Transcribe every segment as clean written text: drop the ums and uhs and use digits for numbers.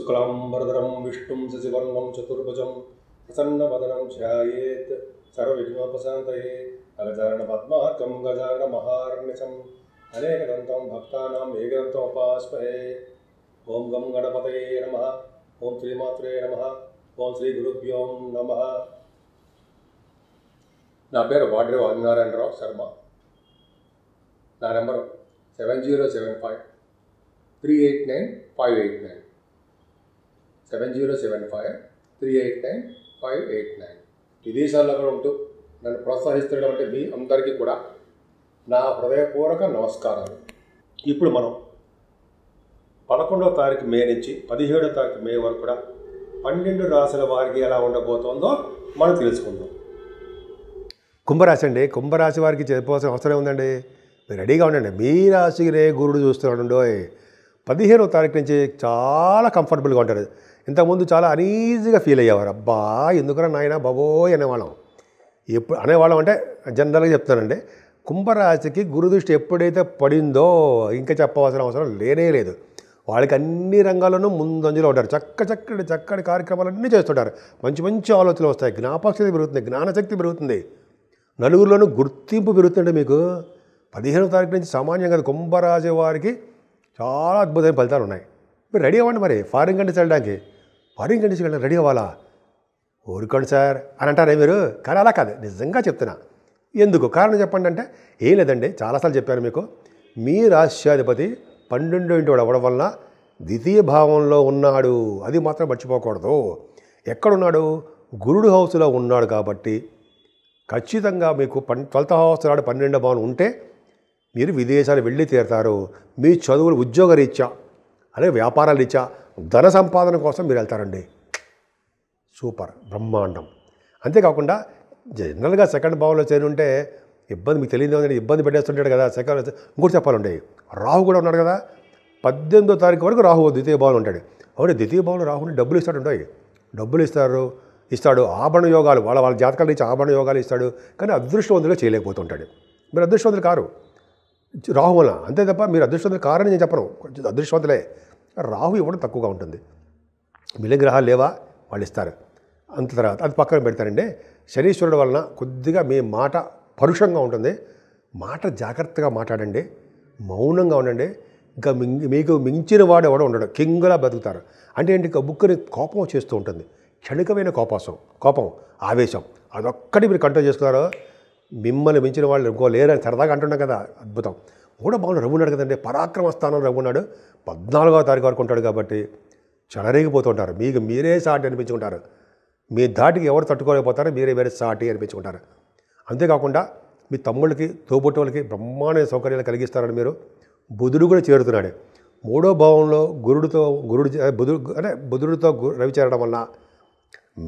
शुक्लांबरधरं विष्णुं शशिवर्णं चतुर्भुजं प्रसन्नवदनं ध्यायेत् सर्वविघ्नोपशान्तये अगजाननपद्मार्कं गजाननमहार्निशम् अनेकदन्तं भक्तानाम् एकदन्तमुपास्महे। ओं गं गणपतये नमः। ओं श्रीमात्रे नमः। ओं श्री गुरुभ्यो नमः। నా పేరు వాడ్రే ఆదినారాయణరావు శర్మ. నా నెంబర్ 7075389589 7075389589. విదేశాల్లో కూడా ఉంటూ నన్ను ప్రోత్సహిస్తుండడం అంటే మీ అందరికీ కూడా నా హృదయపూర్వక నమస్కారాలు. ఇప్పుడు మనం 11వ తారీఖు మే నుంచి 17వ తారీఖు మే వరకు కూడా 12 రాశుల వారికి ఎలా ఉండబోతోందో మనం తెలుసుకుందాం. కుంభరాశి అండి. కుంభరాశి వారికి చెప్పవలసిన అవసరం ఉందండి. మీరు రెడీగా ఉండండి. మీ రాశికి రే గురుడు చూస్తున్నాడు. 15వ తారీఖు నుంచి చాలా కంఫర్టబుల్గా ఉంటారు. ఇంతకుముందు చాలా అనీజీగా ఫీల్ అయ్యేవారు. అబ్బా ఎందుకన్నా నాయన బాబోయ్ అనేవాళ్ళం. ఎప్పుడు అనేవాళ్ళం అంటే జనరల్గా చెప్తానండి. కుంభరాశికి గురుదృష్టి ఎప్పుడైతే పడిందో ఇంకా చెప్పవలసిన అవసరం లేనే లేదు. వాళ్ళకి అన్ని రంగాల్లోనూ ముందంజలో ఉంటారు. చక్కటి కార్యక్రమాలన్నీ చేస్తుంటారు. మంచి మంచి ఆలోచనలు వస్తాయి. జ్ఞాపకశక్తి పెరుగుతుంది, జ్ఞానశక్తి పెరుగుతుంది, నలుగురిలోనూ గుర్తింపు పెరుగుతుంటే మీకు 15వ తారీఖు నుంచి సామాన్యంగా కుంభరాశి వారికి చాలా అద్భుతమైన ఫలితాలు ఉన్నాయి. మీరు రెడీ అవ్వండి. మరి ఫారిన్ కంట్రీస్ వెళ్ళడానికి వెళ్ళడానికి రెడీ అవ్వాలా? ఊరుకోండి సార్ అని అంటారే మీరు. కానీ అలా కాదు, నిజంగా చెప్తున్నా. ఎందుకు కారణం చెప్పండి అంటే ఏం లేదండి. చాలాసార్లు చెప్పాను మీకు. మీ రాష్ట్రాధిపతి 12వ ఇంటి వాడు అవ్వడం వలన ద్వితీయ భావంలో ఉన్నాడు. అది మాత్రం మర్చిపోకూడదు. ఎక్కడున్నాడు? గురుడు హౌస్లో ఉన్నాడు. కాబట్టి ఖచ్చితంగా మీకు 12వ హౌస్ నాడు 12వ భావం ఉంటే మీరు విదేశాలు వెళ్ళి తీరుతారు. మీ చదువులు ఉద్యోగ రీత్యా అలాగే వ్యాపారాల రీత్యా ధన సంపాదన కోసం మీరు వెళ్తారండి. సూపర్, బ్రహ్మాండం. అంతేకాకుండా జనరల్గా సెకండ్ భావంలో చేరి ఉంటే ఇబ్బంది మీకు తెలియదు ఏమంటే ఇబ్బంది పెట్టేస్తుంటాడు కదా. ఇంకోటి చెప్పాలండి, రాహు కూడా ఉన్నాడు కదా. 18వ తారీఖు వరకు రాహు ద్వితీయ భావంలో ఉంటాడు. అవును, ద్వితీయ భావంలో రాహుని డబ్బులు డబ్బులు ఇస్తాడు. ఆభరణ యోగాలు వాళ్ళ జాతకాలు ఇచ్చి ఆభరణ యోగాలు ఇస్తాడు. కానీ అదృష్టవంతులుగా చేయలేకపోతుంటాడు. మీరు అదృష్టవంతులు కారు రాహు వల్ల. అంతే తప్ప మీరు అదృష్టవంతులు కారని నేను చెప్పను. కొంచెం అదృష్టవంతులే. రాహు ఇవ్వడం తక్కువగా ఉంటుంది. మిగిలిన గ్రహాలు లేవా, వాళ్ళు ఇస్తారు. అంత తర్వాత అది పక్కన పెడతారండి. శనీశ్వరుడు వలన కొద్దిగా మీ మాట పరుషంగా ఉంటుంది. మాట జాగ్రత్తగా మాట్లాడండి, మౌనంగా ఉండండి. ఇంకా మీకు మించిన వాడు ఎవడో ఉండడు. కింగులా బతుకుతారు. అంటే ఏంటి, బుక్కుని కోపం చేస్తూ ఉంటుంది. క్షణికమైన కోపం, ఆవేశం, అదొక్కటి మీరు కంట్రోల్ చేసుకున్నారో మిమ్మల్ని మించిన వాళ్ళు ఇంకో లేరని సరదాగా అంటున్నాం కదా. అద్భుతం. కూడా బాగున్నాడు. రఘు ఉన్నాడు కదండి. పరాక్రమ స్థానం రఘు ఉన్నాడు. 14వ తారీఖు వరకు ఉంటాడు. కాబట్టి చెలరేగిపోతుంటారు. మీకు మీరే సాటి అనిపించుకుంటారు. మీ ధాటికి ఎవరు తట్టుకోలేకపోతారో మీరే వేరే సాటి అనిపించుకుంటారు. అంతేకాకుండా మీ తమ్ముళ్ళకి తోబుట్టువులకి బ్రహ్మాండ సౌకర్యాలు కలిగిస్తారని మీరు. బుధుడు కూడా చేరుతున్నాడు. 3వ భావంలో బుధుడితో రవి చేరడం వలన,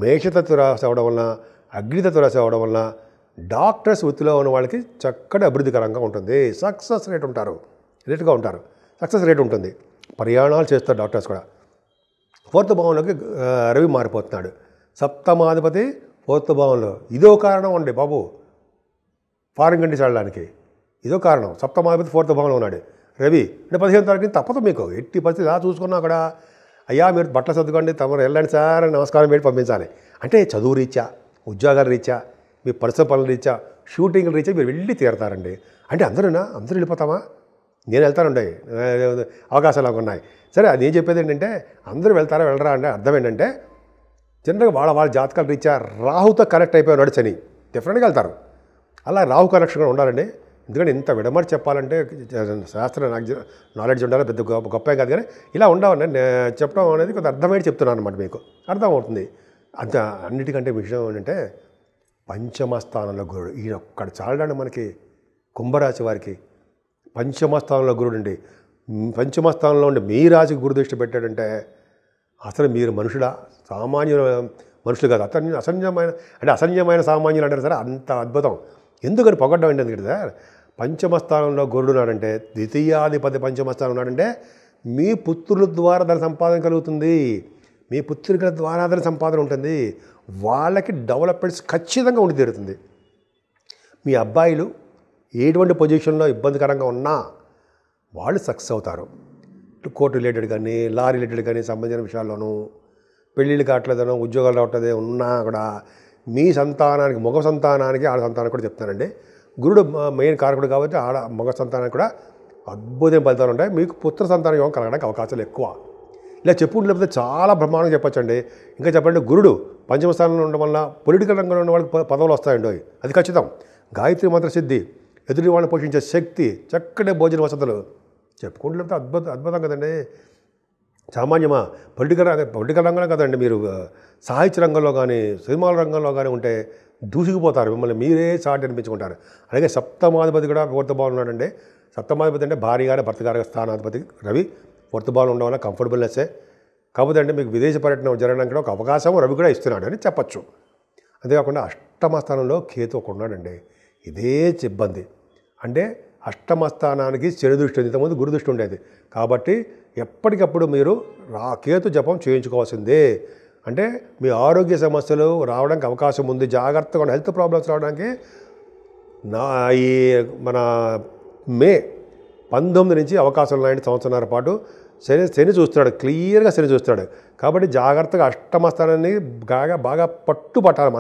మేషతత్వ రాశి అవ్వడం వలన, అగ్నితత్వ రాశి అవ్వడం వలన డాక్టర్స్ వృత్తిలో ఉన్న వాళ్ళకి చక్కటి అభివృద్ధికరంగా ఉంటుంది. సక్సెస్ రేట్ ఉంటారు. సక్సెస్ రేట్ ఉంటుంది. ప్రయాణాలు చేస్తారు డాక్టర్స్ కూడా. 4వ భావంలోకి రవి మారిపోతున్నాడు. సప్తమాధిపతి 4వ భావంలో. ఇదో కారణం అండి బాబు ఫారిన్ కంట్రీస్ వెళ్ళడానికి. ఇదో కారణం. సప్తమాధిపతి 4వ భావంలో ఉన్నాడు రవి. అంటే 15వ తారీఖు తప్పదు మీకు. ఎట్టి పరిస్థితి ఎలా చూసుకున్నా అక్కడ అయ్యా మీరు బట్టలు సర్దుకోండి, తమరు వెళ్ళండి సార్ నమస్కారం పెట్టి పంపించాలి. అంటే చదువు రీత్యా, ఉద్యోగాల రీత్యా, మీ పరిసర పనుల రీత్యా, షూటింగ్ల రీత్యా మీరు వెళ్ళి తీరుతారండి. అంటే అందరూ వెళ్ళిపోతామా? నేను వెళ్తానండి, అవకాశాలు ఉన్నాయి. సరే, అది ఏం చెప్పేది ఏంటంటే అందరూ వెళ్ళరా అంటే అర్థం ఏంటంటే జనరల్గా వాళ్ళ జాతకాల రీత్యా రాహుతో కనెక్ట్ అయిపోయి ఉన్నాడు శని. డెఫినెట్గా వెళ్తారు. అలా రాహు కనెక్షన్ కూడా ఉండాలండి. ఎందుకంటే ఇంత విడమరి చెప్పాలంటే శాస్త్ర నాలెడ్జ్ ఉండాలి. పెద్ద గొప్ప కాదు. కానీ ఇలా ఉండాలని చెప్పడం అనేది కొంత అర్థమైతే చెప్తున్నాను అనమాట. మీకు అర్థమవుతుంది. అంత అన్నిటికంటే విషయం ఏంటంటే పంచమ స్థానంలో గురుడు. ఈయన ఒక్కడ చాలడండి మనకి కుంభరాశి వారికి. పంచమ స్థానంలో గురుడు అండి. పంచమ స్థానంలో ఉండి మీ రాశికి గురు దృష్టి పెట్టాడంటే అసలు మీరు మనుషులా? సామాన్య మనుషులు కాదు. అసంజమైన సామాన్యులు అంటారు సార్. అంత అద్భుతం. ఎందుకని పొగడ్డం ఏంటంటే సార్, పంచమ స్థానంలో గురుడు ఉన్నాడంటే, ద్వితీయాధిపతి పంచమ స్థానం ఉన్నాడంటే మీ పుత్రుల ద్వారా దాని సంపాదన కలుగుతుంది. మీ పుత్రికల ద్వారా దాని సంపాదన ఉంటుంది. వాళ్ళకి డెవలప్మెంట్స్ ఖచ్చితంగా ఉండి తీరుతుంది. మీ అబ్బాయిలు ఎటువంటి పొజిషన్లో ఇబ్బందికరంగా ఉన్నా వాళ్ళు సక్సెస్ అవుతారు. కోర్టు రిలేటెడ్ కానీ లా రిలేటెడ్ కానీ సంబంధించిన విషయాల్లోనూ పెళ్ళిళ్ళు కావట్లేదనో ఉద్యోగాలు రావట్లేదు ఉన్నా కూడా మీ సంతానానికి మగ సంతానానికి ఆడ సంతానానికి కూడా చెప్తానండి. గురుడు మెయిన్ కారకుడు కాబట్టి ఆడ మగ సంతానానికి కూడా అద్భుతమైన ఫలితాలు ఉంటాయి. మీకు పుత్ర సంతాన యోగం కలగడానికి అవకాశాలు ఎక్కువ. ఇలా చెప్పుకుంటే చాలా బ్రహ్మాండంగా చెప్పచ్చండి. ఇంకా చెప్పండి, గురుడు పంచమ స్థానంలో ఉండడం వల్ల పొలిటికల్ రంగంలో ఉన్న వాళ్ళకి పదవులు వస్తాయండి. అది ఖచ్చితం. గాయత్రి మంత్ర సిద్ధి, ఎదుటి వాళ్ళని పోషించే శక్తి, చక్కటి భోజన వసతులు చెప్పుకుంటే అద్భుతం కదండి. సామాన్యమా పొలిటికల్ రంగంలో కదండి, మీరు సాహిత్య రంగంలో కానీ సినిమాల రంగంలో కానీ ఉంటే దూసుకుపోతారు, మిమ్మల్ని మీరే సాటి అనిపించుకుంటారు. అలాగే సప్తమాధిపతి కూడా వర్తభావం ఉన్నాడండి. సప్తమాధిపతి అంటే భార్య గారి భర్త గారి స్థానాధిపతి రవి వర్తభావం ఉండడం వల్ల కంఫర్టబుల్నెస్సే. కాకపోతే అంటే మీకు విదేశీ పర్యటన జరగడానికి ఒక అవకాశం రవి కూడా ఇస్తున్నాడు అని చెప్పచ్చు. అంతేకాకుండా అష్టమ స్థానంలో కేతు ఒక ఉన్నాడండి. ఇదే ఇబ్బంది. అంటే అష్టమ స్థానానికి శని దృష్టి ఉంది, ఇంతకుముందు గురు దృష్టి ఉండేది. కాబట్టి ఎప్పటికప్పుడు మీరు కేతు జపం చేయించుకోవాల్సిందే. అంటే మీ ఆరోగ్య సమస్యలు రావడానికి అవకాశం ఉంది. జాగ్రత్తగా హెల్త్ ప్రాబ్లమ్స్ రావడానికి ఈ మన మే 19 నుంచి అవకాశం ఉన్నాయండి. సంవత్సరాల పాటు శని చూస్తున్నాడు, క్లియర్గా శని చూస్తున్నాడు. కాబట్టి జాగ్రత్తగా అష్టమ స్థానాన్ని బాగా పట్టాలి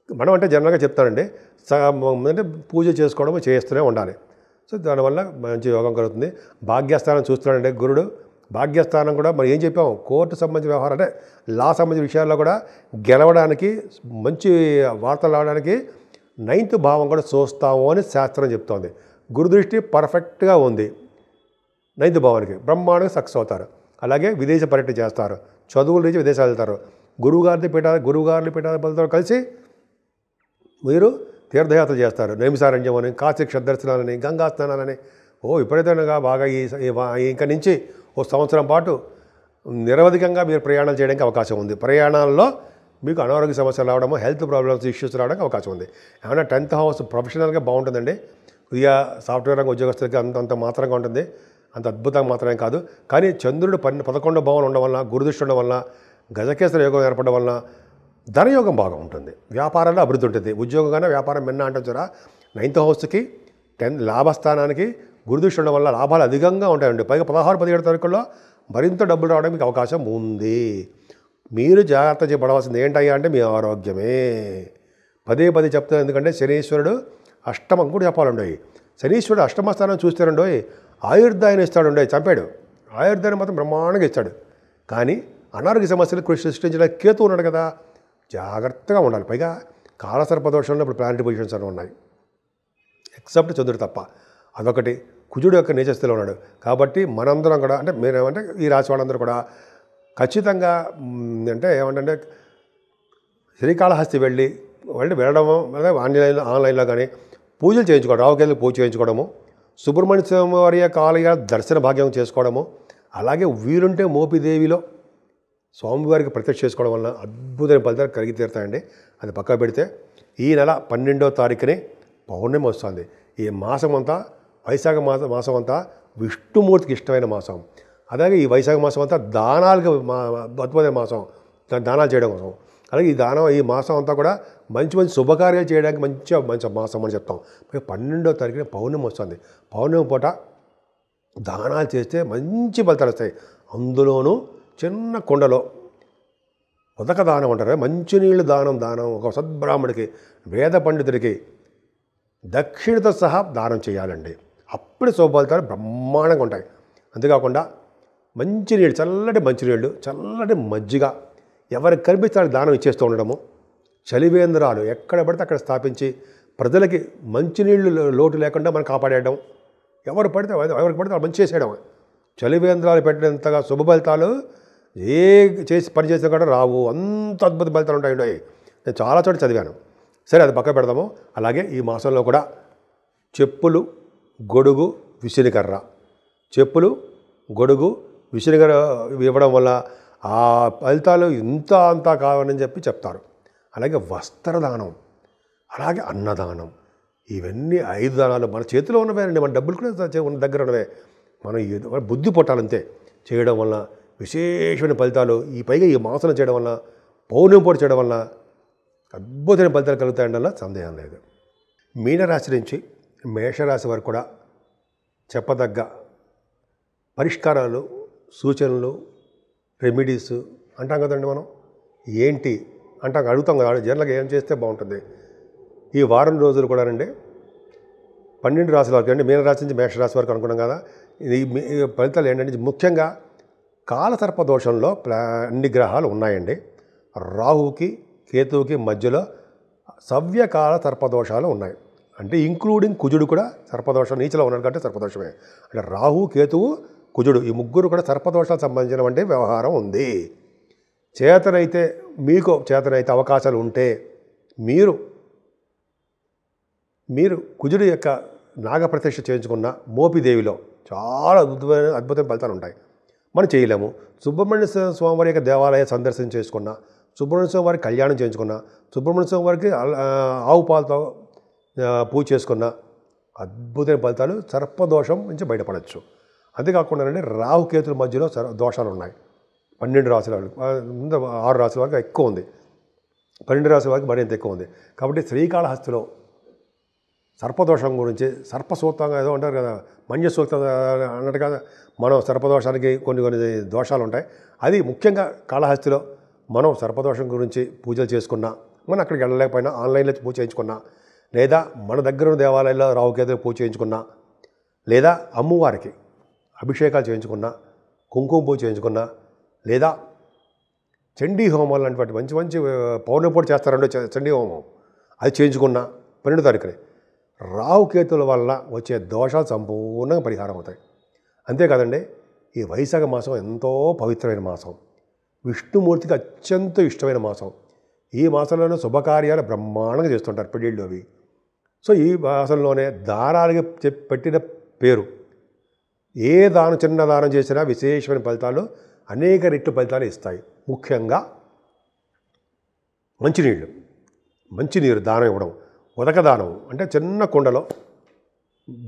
మనం అంటే జనరల్గా చెప్తానండి, అంటే పూజ చేసుకోవడం చేస్తూనే ఉండాలి. సో దానివల్ల మంచి యోగం కలుగుతుంది. భాగ్యస్థానం చూస్తున్నాడండి గురుడు. భాగ్యస్థానం కూడా మనం ఏం చెప్పాము, కోర్టు సంబంధించిన వ్యవహారం అంటే లా సంబంధించిన విషయాల్లో కూడా గెలవడానికి మంచి వార్తలు రావడానికి 9th భావం కూడా చూస్తాము అని శాస్త్రం చెప్తోంది. గురుదృష్టి పర్ఫెక్ట్గా ఉంది 9th భావానికి, బ్రహ్మాండంగా సక్సెస్ అవుతారు. అలాగే విదేశ పర్యటన చేస్తారు, చదువుల నుంచి విదేశాలు వెళ్తారు. గురువుగారి పీఠాధిపతులతో కలిసి మీరు తీర్థయాత్ర చేస్తారు. నైమిసారణ్యం అని, కాశీ క్షదర్శనాలని, గంగా స్నానాలని. విపరీతంగా బాగా ఇంకా నుంచి 1 సంవత్సరం పాటు నిరవధికంగా మీరు ప్రయాణాలు చేయడానికి అవకాశం ఉంది. ప్రయాణాల్లో మీకు అనారోగ్య సమస్యలు రావడము, హెల్త్ ప్రాబ్లమ్స్ ఇష్యూస్ రావడానికి అవకాశం ఉంది. ఏమైనా 10th హౌస్ ప్రొఫెషనల్గా బాగుంటుందండి. కొద్దిగా సాఫ్ట్వేర్ రంగ ఉద్యోగస్తులకి అంత మాత్రంగా ఉంటుంది, అంత అద్భుతంగా మాత్రమే కాదు. కానీ చంద్రుడు 11వ భావం ఉండడం వల్ల, గురుదృష్టి ఉండడం వల్ల, గజకేసర యోగం ఏర్పడడం వల్ల ధనయోగం బాగా ఉంటుంది. వ్యాపారాల్లో అభివృద్ధి ఉంటుంది. ఉద్యోగంగానే వ్యాపారం మిన్న అంటాం చూరా. 9th హౌస్కి 10 లాభస్థానానికి గురుదృష్టి ఉండడం వల్ల లాభాలు అధికంగా ఉంటాయండి. పైగా 16-17 తారీఖుల్లో మరింత డబ్బులు రావడానికి మీకు అవకాశం ఉంది. మీరు జాగ్రత్త చేయబడవలసింది ఏంటయ్యా అంటే మీ ఆరోగ్యమే. పదే చెప్తాను, ఎందుకంటే శనీశ్వరుడు అష్టమం కూడా చెప్పాలండి. శనీశ్వరుడు అష్టమ స్థానం చూస్తారండో, ఆయుర్దాయాన్ని ఇస్తాడు. చంపాడు, ఆయుర్దాయాన్ని మాత్రం బ్రహ్మాండంగా ఇస్తాడు. కానీ అనారోగ్య సమస్యలు సృష్టించడానికి కేతు ఉన్నాడు కదా, జాగ్రత్తగా ఉండాలి. పైగా కాలసర్పదోషంలో ఇప్పుడు ప్లానెటరీ పొజిషన్స్ అని ఉన్నాయి, ఎక్సెప్ట్ చంద్రుడు తప్ప. అదొకటి. కుజుడు యొక్క నీచస్థితిలో ఉన్నాడు. కాబట్టి మనందరం కూడా అంటే మీరేమంటే ఈ రాశి వాళ్ళందరూ కూడా ఖచ్చితంగా అంటే ఏమంటే శ్రీకాళహస్తి వెళ్ళడం ఆన్లైన్లో కానీ పూజలు చేయించుకోవడం, రావుకేళ్ళకి పూజ చేయించుకోవడము, సుబ్రహ్మణ్య స్వామి వారి ఆలయ దర్శన భాగ్యం చేసుకోవడము, అలాగే వీలుంటే మోపిదేవిలో స్వామివారికి ప్రత్యక్ష చేసుకోవడం వలన అద్భుతమైన ఫలితాలు కలిగి తీరుతాయండి. అది పక్క పెడితే ఈ నెల 12వ తారీఖుని పౌర్ణమి వస్తుంది. ఈ మాసం అంతా వైశాఖ మాసం అంతా విష్ణుమూర్తికి ఇష్టమైన మాసం. అలాగే ఈ వైశాఖ మాసం అంతా దానాలకు అద్భుతమైన మాసం, దానాలు చేయడం కోసం. అలాగే ఈ మాసం అంతా కూడా మంచి శుభకార్యాలు చేయడానికి మంచి మాసం అని చెప్తాం. 12వ తారీఖున పౌర్ణమి వస్తుంది. పౌర్ణమి పూట దానాలు చేస్తే మంచి ఫలితాలు వస్తాయి. అందులోనూ చిన్న కుండలో ఉదక దానం అంటారు, మంచినీళ్ళు దానం ఒక సద్బ్రాహ్మడికి, వేద పండితుడికి దక్షిణతో సహా దానం చేయాలండి. అప్పుడు శుభఫలితాలు బ్రహ్మాండంగా ఉంటాయి. అంతేకాకుండా మంచినీళ్ళు, చల్లటి మంచినీళ్ళు, చల్లటి మజ్జిగ ఎవరికి కనిపిస్తే దానం ఇచ్చేస్తూ ఉండడము, చలివేంద్రాలు ఎక్కడ పడితే అక్కడ స్థాపించి ప్రజలకి మంచినీళ్ళు లోటు లేకుండా మనం కాపాడేయడం, ఎవరికి పడితే మంచి చేసేయడం. చలివేంద్రాలు పెట్టినంతగా శుభ ఫలితాలు పని చేసినా కూడా రావు, అంత అద్భుత ఫలితాలు ఉంటాయి. నేను చాలా చోట చదివాను. సరే, అది పక్క పెడదాము. అలాగే ఈ మాసంలో కూడా చెప్పులు, గొడుగు, విసినికర్ర, చెప్పులు, గొడుగు, విసినికర్ర ఇవ్వడం వల్ల ఆ ఫలితాలు అంతా కావాలని చెప్తారు. అలాగే వస్త్రదానం, అలాగే అన్నదానం, ఇవన్నీ 5 దానాలు మన చేతిలో ఉన్నవేనండి. మన డబ్బులు కూడా ఉన్న దగ్గర ఉన్నవే. మనం బుద్ధి పుట్టాలంతే. చేయడం వల్ల విశేషమైన ఫలితాలు, పైగా ఈ మాసంలో చేయడం వల్ల, పౌర్ణమి పూట చేయడం వల్ల అద్భుతమైన ఫలితాలు కలుగుతాయనలా సందేహం లేదు. మీనరాశి నుంచి మేషరాశి వరకు కూడా చెప్పదగ్గ పరిష్కారాలు, సూచనలు, రెమెడీస్ అంటాం కదండి మనం. ఏంటి అంటాం, అడుగుతాం కదా జనరల్గా ఏం చేస్తే బాగుంటుంది. ఈ వారం రోజులు కూడానండి 12 రాశుల వరకు అండి, మీనరాశి నుంచి మేషరాశి వరకు అనుకున్నాం కదా. ఇది ఫలితాలు ఏంటంటే ముఖ్యంగా కాలసర్ప దోషంలో అన్ని గ్రహాలు ఉన్నాయండి. రాహుకి కేతువుకి మధ్యలో సవ్యకాల సర్పదోషాలు ఉన్నాయి. అంటే ఇంక్లూడింగ్ కుజుడు కూడా సర్పదోషం, నీచలో ఉన్నాడు కంటే సర్పదోషమే. అంటే రాహు, కేతువు, కుజుడు ఈ ముగ్గురు కూడా సర్పదోషాలకు సంబంధించినటువంటి వ్యవహారం ఉంది. చేతనైతే మీకు చేతనైతే అవకాశాలు ఉంటే మీరు కుజుడు యొక్క నాగప్రతిష్ఠ చేయించుకున్న మోపిదేవిలో చాలా అద్భుతమైన ఫలితాలు ఉంటాయి. మనం చేయలేము. సుబ్రహ్మణ్య స్వామివారి యొక్క దేవాలయ సందర్శన చేసుకున్న, సుబ్రహ్మణ్య స్వామి వారికి కళ్యాణం చేయించుకున్న, సుబ్రహ్మణ్య స్వామి వారికి ఆవు పాలతో పూజ చేసుకున్న అద్భుతమైన ఫలితాలు సర్పదోషం నుంచి బయటపడవచ్చు. అంతేకాకుండా రాహుకేతుల మధ్యలో దోషాలు ఉన్నాయి. 12 రాశుల వాళ్ళకి, 6 రాశుల వరకు ఎక్కువ ఉంది, 12 రాశుల వరకు మరింత ఎక్కువ ఉంది. కాబట్టి శ్రీకాళహస్తిలో సర్పదోషం గురించి సర్పసూక్తంగా ఏదో అంటారు కదా, మంజ సూక్తం అన్నట్టుగా మనం సర్పదోషానికి కొన్ని దోషాలు ఉంటాయి. అది ముఖ్యంగా కాళహస్తిలో మనం సర్పదోషం గురించి పూజలు చేసుకున్నా, మనం అక్కడికి వెళ్ళలేకపోయినా ఆన్లైన్లో పూజ చేయించుకున్నా, లేదా మన దగ్గర ఉన్న దేవాలయాల్లో రావుకేతులు పూజ చేయించుకున్నా, లేదా అమ్మవారికి అభిషేకాలు చేయించుకున్నా, కుంకుమ పూజ చేయించుకున్నా, లేదా చండీ హోమాలు లాంటి మంచి మంచి పౌర్ణమి పూట చేస్తారంటే చండీ హోమం అది చేయించుకున్నా 12 తారీఖునే రావుకేతుల వల్ల వచ్చే దోషాలు సంపూర్ణంగా పరిహారం అవుతాయి. అంతేకాదండి, ఈ వైశాఖ మాసం ఎంతో పవిత్రమైన మాసం, విష్ణుమూర్తికి అత్యంత ఇష్టమైన మాసం. ఈ మాసంలోనే శుభకార్యాలు బ్రహ్మాండంగా చేస్తుంటారు, పెళ్ళిళ్ళు అవి. సో ఈ మాసంలోనే దానాలకి పెట్టిన పేరు, ఏ దానం చిన్న దానం చేసినా విశేషమైన ఫలితాలు, అనేక రెట్లు ఫలితాలు ఇస్తాయి. ముఖ్యంగా మంచినీరు దానం ఇవ్వడం, ఉదక దానం అంటే చిన్న కుండలో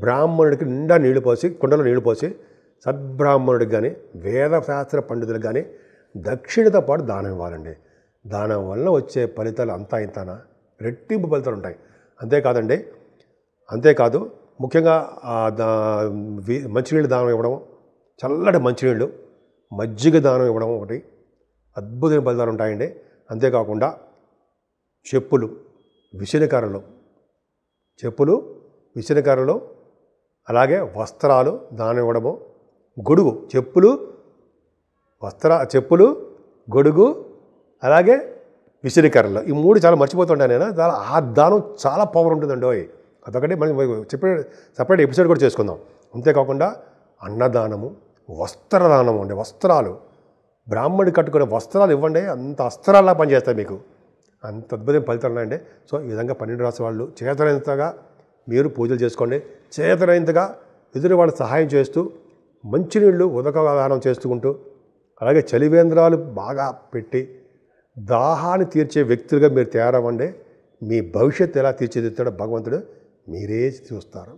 బ్రాహ్మణుడికి నిండా నీళ్లు పోసి, కుండలో నీళ్లు పోసి సద్బ్రాహ్మణుడికి కానీ వేదశాస్త్ర పండితులకు కానీ దక్షిణతో పాటు దానం ఇవ్వాలండి. దానం వల్ల వచ్చే ఫలితాలు అంతా ఇంతనా రెట్టింపు ఫలితాలు ఉంటాయి. అంతేకాదు ముఖ్యంగా మంచినీళ్ళు దానం ఇవ్వడం, చల్లటి మంచినీళ్ళు, మజ్జిగ దానం ఇవ్వడం ఒకటి అద్భుతమైన ఫలితాలు ఉంటాయండి. అంతేకాకుండా చెప్పులు, విసనకర్రలు, అలాగే వస్త్రాలు దానం ఇవ్వడము, గొడుగు, చెప్పులు, గొడుగు, అలాగే విసనకర్రలు, ఈ 3 చాలా మర్చిపోతుంటాను నేను. ఆ దానం చాలా పవర్ ఉంటుందండి. అదొకటి మనం సపరేట్ ఎపిసోడ్ కూడా చేసుకుందాం. అంతేకాకుండా అన్నదానము, వస్త్రదానము అండి. వస్త్రాలు, బ్రాహ్మణుడు కట్టుకునే వస్త్రాలు ఇవ్వండి, అంత అస్త్రాల్లా పనిచేస్తాయి మీకు, అంత అద్భుతమైన ఫలితాలు ఉన్నాయండి. సో ఈ విధంగా 12 రాశి వాళ్ళు చేతనైనంతగా మీరు పూజలు చేసుకోండి. చేతనైనంతగా ఎదురు వాళ్ళు సహాయం చేస్తూ, మంచినీళ్ళు ఉదకదానం చేసుకుంటూ, అలాగే చలివేంద్రాలు బాగా పెట్టి దాహాన్ని తీర్చే వ్యక్తులుగా మీరు తయారవ్వండి. మీ భవిష్యత్తు ఎలా తీర్చిదిద్దాడో భగవంతుడు మీరే చూస్తారు.